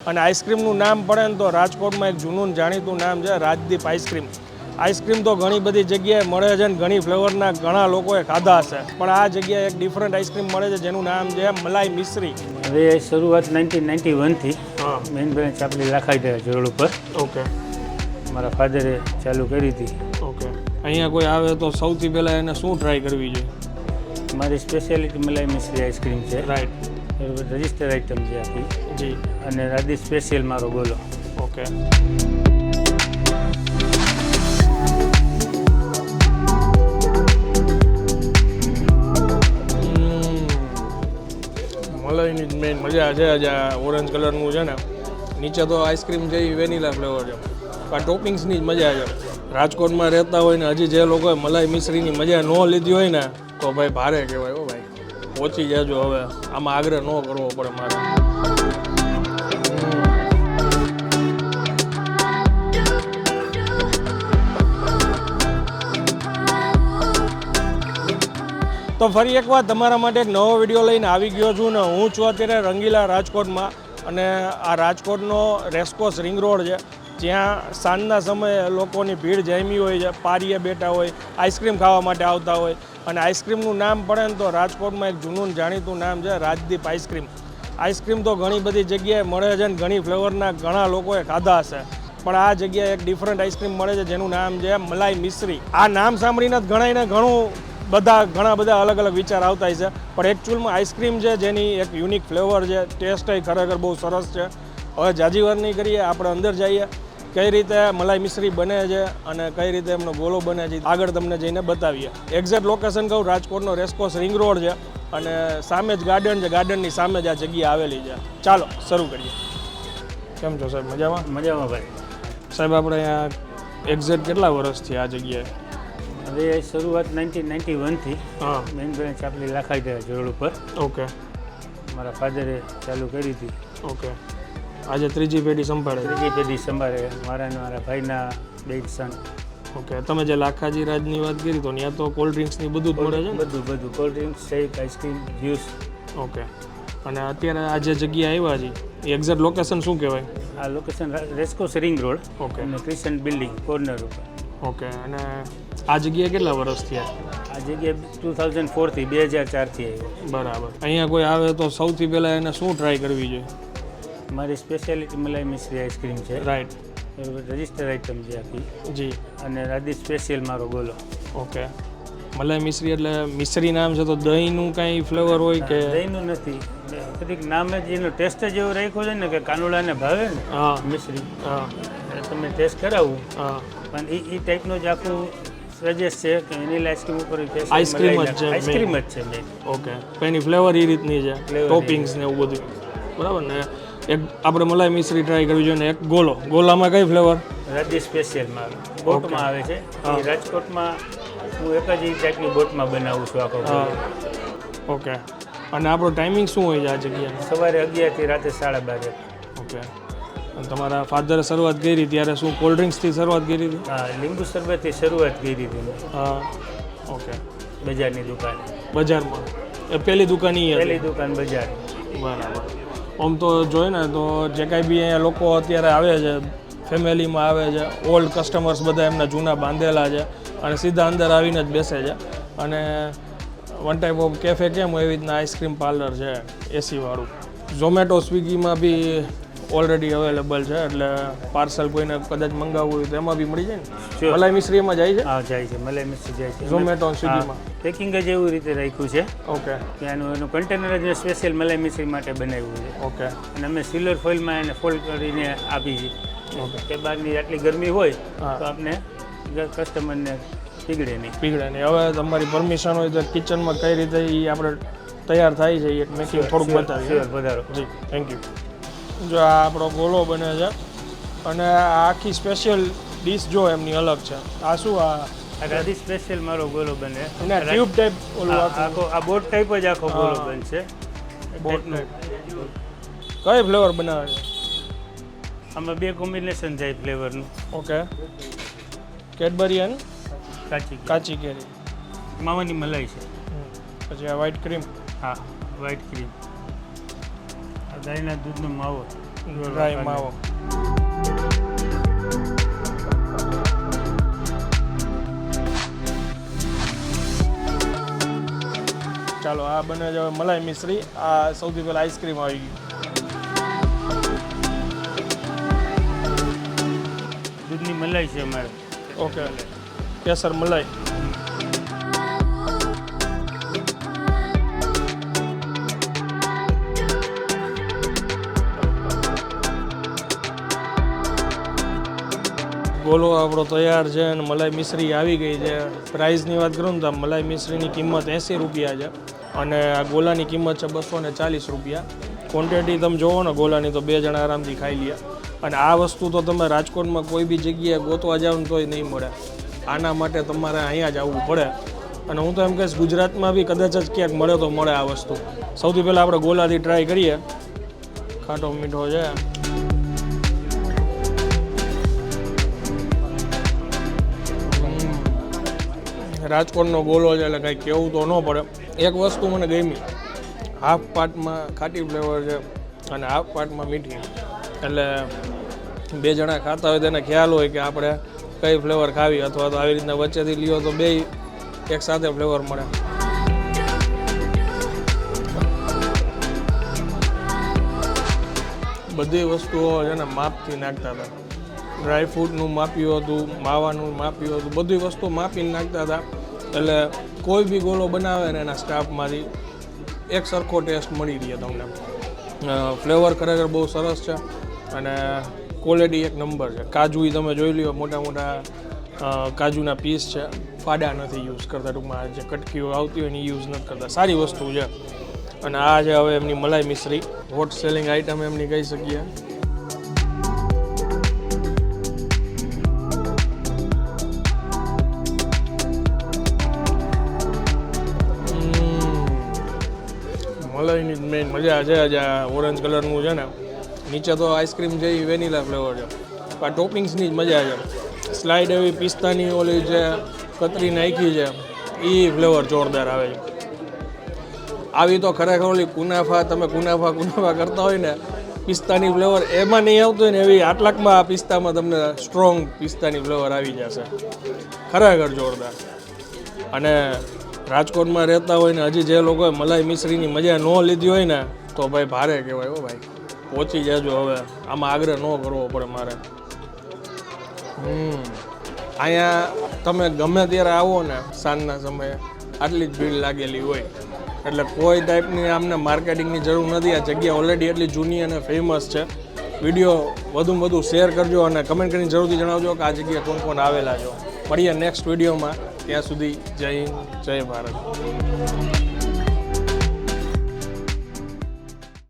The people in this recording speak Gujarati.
અને આઈસ્ક્રીમનું નામ પડે ને તો રાજકોટમાં એક જૂનું જાણીતું નામ છે રાજદીપ આઈસ્ક્રીમ. આઈસ્ક્રીમ તો ઘણી બધી જગ્યાએ મળે છે ને ઘણી ફ્લેવરના ઘણા લોકોએ ખાધા હશે, પણ આ જગ્યાએ એક ડિફરન્ટ આઈસ્ક્રીમ મળે છે જેનું નામ છે મલાઈ મિશ્રી. હવે શરૂઆત 1991થી મેઇન બ્રાન્ચ આપણી લાખાઈ રોડ ઉપર. ઓકે, મારા ફાધરે ચાલુ કરી હતી. ઓકે. અહીંયા કોઈ આવે તો સૌથી પહેલાં એને શું ટ્રાય કરવી જોઈએ? મારી સ્પેશિયાલિટી મલાઈ મિશ્રી આઈસ્ક્રીમ છે. રાઈટ. રજિસ્ટર આઇટમ છે આખી. જી. અને રાધી સ્પેશિયલ મારો ગોલો. ઓકે. મલાઈની જ મેઇન મજા છે આજે આ ઓરેન્જ કલરનું છે ને, નીચે તો આઈસ્ક્રીમ છે એ વેનીલા ફ્લેવર છે, આ ટોપિંગ્સની જ મજા છે. રાજકોટમાં રહેતા હોય ને હજી જે લોકોએ મલાઈ મિશ્રીની મજા ન લીધી હોય ને તો ભાઈ ભારે કહેવાય. હો ભાઈ, પહોંચી જજો. હવે આમાં આગ્રહ ન કરવો પડે મારે. તો ફરી એકવાર તમારા માટે એક નવો વિડીયો લઈને આવી ગયો છું ને હું છું અત્યારે રંગીલા રાજકોટમાં. અને આ રાજકોટનો રેસકોર્સ રિંગ રોડ છે, જ્યાં સાંજના સમયે લોકોની ભીડ જામી હોય છે, પારીએ બેઠા હોય, આઈસ્ક્રીમ ખાવા માટે આવતા હોય. અને આઈસ્ક્રીમનું નામ પડે ને તો રાજકોટમાં એક જૂનું જાણીતું નામ છે રાજદીપ આઈસ્ક્રીમ. આઈસ્ક્રીમ તો ઘણી બધી જગ્યાએ મળે છે ને ઘણી ફ્લેવરના ઘણા લોકોએ ખાધા હશે, પણ આ જગ્યાએ એક ડિફરન્ટ આઈસ્ક્રીમ મળે છે જેનું નામ છે મલાઈ મિશ્રી. આ નામ સાંભળીને જ ઘણા બધા અલગ અલગ વિચાર આવતા છે, પણ એકચ્યુઅલમાં આઈસ્ક્રીમ છે જેની એક યુનિક ફ્લેવર છે, ટેસ્ટ ખરેખર બહુ સરસ છે. હવે જાજી વાર નહીં કરીએ, આપણે અંદર જઈએ, કઈ રીતે મલાઈ મિશ્રી બને છે અને કઈ રીતે એમનો ગોલો બને છે આગળ તમને જઈને બતાવીએ. એક્ઝેક્ટ લોકેશન કહું, રાજકોટનો રેસકોર્સ રિંગ રોડ છે અને સામે જ ગાર્ડન છે, ગાર્ડનની સામે જ આ જગ્યા આવેલી છે. ચાલો શરૂ કરીએ. કેમ છો સાહેબ? મજામાં? મજામાં ભાઈ. સાહેબ આપણે અહીંયા એક્ઝેક્ટ કેટલા વર્ષથી આ જગ્યાએ? હવે શરૂઆત 1991થી મેઇન બ્રાન્ચ આપણી લાખાઈ રોડ ઉપર. ઓકે. મારા ફાધરે ચાલુ કરી હતી. ઓકે. આજે ત્રીજી પેઢી સંભાળે? ત્રીજી પેઢી સંભાળે. મારા ભાઈના બે સન. ઓકે. તમે જે લાખાજી રાજની વાત કરી તો ત્યાં તો કોલ્ડ ડ્રિંક્સની બધું જ મળે છે? બધું કોલ્ડ ડ્રિંક્સ, શેક, આઈસ્ક્રીમ, જ્યુસ. ઓકે. અને અત્યારે આ જે જગ્યા આવ્યા છે એક્ઝેક્ટ લોકેશન શું કહેવાય? આ location racecourse ring road. Okay. અને ક્રિશ્ચન બિલ્ડિંગ કોર્નર ઉપર. ઓકે. અને આ જગ્યાએ કેટલા વર્ષ થયા? આ જગ્યાએ 2004થી 2004થી આવ્યો. બરાબર. અહીંયા કોઈ આવે તો સૌથી પહેલાં એને શું ટ્રાય કરવી જોઈએ? મારી સ્પેશિયાલિટી મલાઈ મિશ્રી આઈસ્ક્રીમ છે. રાઈટ. રજિસ્ટર આઇટમ છે આખી. જી. અને રાધી સ્પેશિયલ મારો ગોલો. ઓકે. મલાઈ મિશ્રી એટલે મિશ્રી નામ છે તો દહીંનું કાંઈ ફ્લેવર હોય કે? દહીંનું નથી, કદીક નામ જ એનો ટેસ્ટ જ એવો રાખ્યો છે ને કે કાનુડાને ભાવે ને. હા. મિશ્રી. હા. તમે ટેસ્ટ કરાવું. હા. પણ એ ટાઈપનું જ આખું સજેસ્ટ છે કે વેનીલા આઈસ્ક્રીમ ઉપર આઈસ્ક્રીમ જ છે? આઈસ્ક્રીમ જ છે મેઇન. ઓકે. એની ફ્લેવર એ રીતની છે, ટોપિંગ્સ ને એવું બધું. બરાબર ને? એક આપણે મલાઈ મિશ્રી ટ્રાય કરવી જોઈએ ને એક ગોલો. ગોલામાં કઈ ફ્લેવર? રાધી સ્પેશિયલ મારો બોટમાં આવે છે. રાજકોટમાં હું એક જ ટાઈપની બોટમાં બનાવું છું આખો. ઓકે. અને આપણો ટાઈમિંગ શું હોય છે આ જગ્યાનો? સવારે 11 થી રાતે 12:30. ઓકે. અને તમારા ફાધરે શરૂઆત કરી ત્યારે શું કોલ્ડ ડ્રિંક્સથી શરૂઆત કરી હતી? હા, લીંબુ શરબતથી શરૂઆત કરી હતી. હા. ઓકે. બજારની દુકાન. બજારમાં એ પહેલી દુકાન એ હતી? પહેલી દુકાન બજાર. બરાબર. આમ તો જોઈએ ને તો જે કાંઈ બી અહીંયા લોકો અત્યારે આવે છે, ફેમિલીમાં આવે છે, ઓલ્ડ કસ્ટમર્સ બધા એમના જૂના બાંધેલા છે અને સીધા અંદર આવીને જ બેસે છે. અને વન ટાઈપ ઓફ કેફે કેમ હોય એવી રીતના આઈસ્ક્રીમ પાર્લર છે એસીવાળું. ઝોમેટો, સ્વિગીમાં બી ઓલરેડી અવેલેબલ છે, એટલે પાર્સલ કોઈને કદાચ મંગાવવું હોય તો એમાં બી મળી જાય ને? મલાઈ મિશ્રી એમાં જાય છે? હા, જાય છે. મલાઈ મિશ્રી જાય છે ઝોમેટો, સ્વિગીમાં. પેકિંગ જ એવી રીતે રાખ્યું છે. ઓકે. કે એનું કન્ટેનર જ સ્પેશિયલ મલાઈ મિશ્રી માટે બનાવ્યું છે. ઓકે. અને અમે સિલ્વર ફોઇલમાં એને ફોલ્ડ કરીને આપી છે. ઓકે. કે બહારની આટલી ગરમી હોય તો આપણે કસ્ટમરને પીગળે નહીં. હવે તમારી પરમિશન હોય તો કિચનમાં કઈ રીતે એ આપણે તૈયાર થાય છે એક મેકિંગ થોડુંક બતાવીએ. વધારો. જી, થેન્ક યુ. જો આ આપણો ગોલો બને છે અને આ આખી સ્પેશિયલ ડીશ જો એમની અલગ છે. આ શું? આ રાધી સ્પેશિયલ મારો ગોલો બને. અને ટ્યુબ ટાઈપ ઓલું આખો આ બોટ ટાઈપ જ આખો ગોલો બનશે. Boat type. કઈ ફ્લેવર બનાવે છે? આમાં બે કોમ્બિનેશન થાય ફ્લેવરનું. ઓકે. કેડબરી અને કાચી કેરી. માવાની મલાઈ છે. પછી આ વ્હાઈટ ક્રીમ. હા, વ્હાઈટ ક્રીમ. આ ગાયના દૂધનો માવો. ડ્રાય માવો. ચાલો આ બને છે મલાઈ મિશ્રી. આ સૌથી પહેલાં આઈસ્ક્રીમ આવી ગઈ. દૂધની મલાઈ છે અમારે. ઓકે, કેસર મલાઈ. ગોલો આપણો તૈયાર છે અને મલાઈ મિશ્રી આવી ગઈ છે. પ્રાઇસની વાત કરું ને તો મલાઈ મિશ્રીની કિંમત 80 રૂપિયા છે અને આ ગોલાની કિંમત છે 240 રૂપિયા. ક્વોન્ટિટી તમે જોવો ને ગોલાની તો 2 જણા આરામથી ખાઈ લે. અને આ વસ્તુ તો તમે રાજકોટમાં કોઈ બી જગ્યાએ ગોતવા જાવ ને તોય નહીં મળે. આના માટે તમારે અહીંયા જ આવવું પડે. અને હું તો એમ કહીશ ગુજરાતમાં બી કદાચ જ ક્યાંક મળે તો મળે આ વસ્તુ. સૌથી પહેલાં આપણે ગોલાથી ટ્રાય કરીએ. ખાટો મીઠો છે. રાજકોટનો ગોલો છે એટલે કાંઈ કહેવું તો ન પડે. એક વસ્તુ મને ગમી, હાફ પાર્ટમાં ખાટી ફ્લેવર છે અને હાફ પાર્ટમાં મીઠી. એટલે 2 જણા ખાતા હોય તેને ખ્યાલ હોય કે આપણે કઈ ફ્લેવર ખાવી, અથવા તો આવી રીતના વચ્ચેથી લ્યો તો 2 એક સાથે ફ્લેવર મળે. બધી વસ્તુઓ છે ને માપથી નાખતા હતા. ડ્રાય ફ્રૂટનું માપ્યું હતું, માવાનું માપ્યું હતું, બધી વસ્તુ માપીને નાખતા હતા. એટલે કોઈ બી ગોલો બનાવે ને એના સ્ટાફમાંથી એક સરખો ટેસ્ટ મળી રહે તમને. ફ્લેવર ખરેખર બહુ સરસ છે અને ક્વોલિટી એક નંબર છે. કાજુ તમે જોઈ લ્યો, મોટા મોટા કાજુના પીસ છે. ફાડા નથી યુઝ કરતા, ટૂંકમાં જે કટકીઓ આવતી હોય ને એ યુઝ નથી કરતા. સારી વસ્તુ છે. અને આ છે હવે એમની મલાઈ મિશ્રી, હોટ સેલિંગ આઈટમ એમની કહી શકીએ. મલાઈની મેઇન મજા છે આજે આ ઓરેન્જ કલરનું છે ને, નીચે તો આઈસ્ક્રીમ છે એ વેનીલા ફ્લેવર છે. આ ટોપિંગ્સની જ મજા છે. સ્લાઇડ એવી પિસ્તાની ઓલી જે કતરી નાખી છે એ ફ્લેવર જોરદાર આવે છે. આવી તો ખરેખર ઓલી કુનાફા, તમે કુનાફા કરતા હોય ને, પિસ્તાની ફ્લેવર એમાં નહીં આવતું હોય ને, એવી આટલાકમાં આ પિસ્તામાં તમને સ્ટ્રોંગ પિસ્તાની ફ્લેવર આવી જશે. ખરેખર જોરદાર. અને રાજકોટમાં રહેતા હોય ને હજી જે લોકોએ મલાઈ મિશ્રીની મજા ન લીધી હોય ને તો ભાઈ ભારે કહેવાય. હો ભાઈ, પહોંચી જજો. હવે આમાં આગ્રહ ન કરવો પડે મારે. અહીંયા તમે ગમે ત્યારે આવો ને સાંજના સમયે આટલી જ ભીડ લાગેલી હોય. એટલે કોઈ ટાઈપની આમને માર્કેટિંગની જરૂર નથી. આ જગ્યા ઓલરેડી એટલી જૂની અને ફેમસ છે. વિડીયો વધુમાં વધુ શેર કરજો અને કમેન્ટ કરીને જરૂરથી જણાવજો કે આ જગ્યાએ કોણ કોણ આવેલા છો. મળીએ નેક્સ્ટ વિડીયોમાં. ત્યાં સુધી જય હિન્દ, જય ભારત.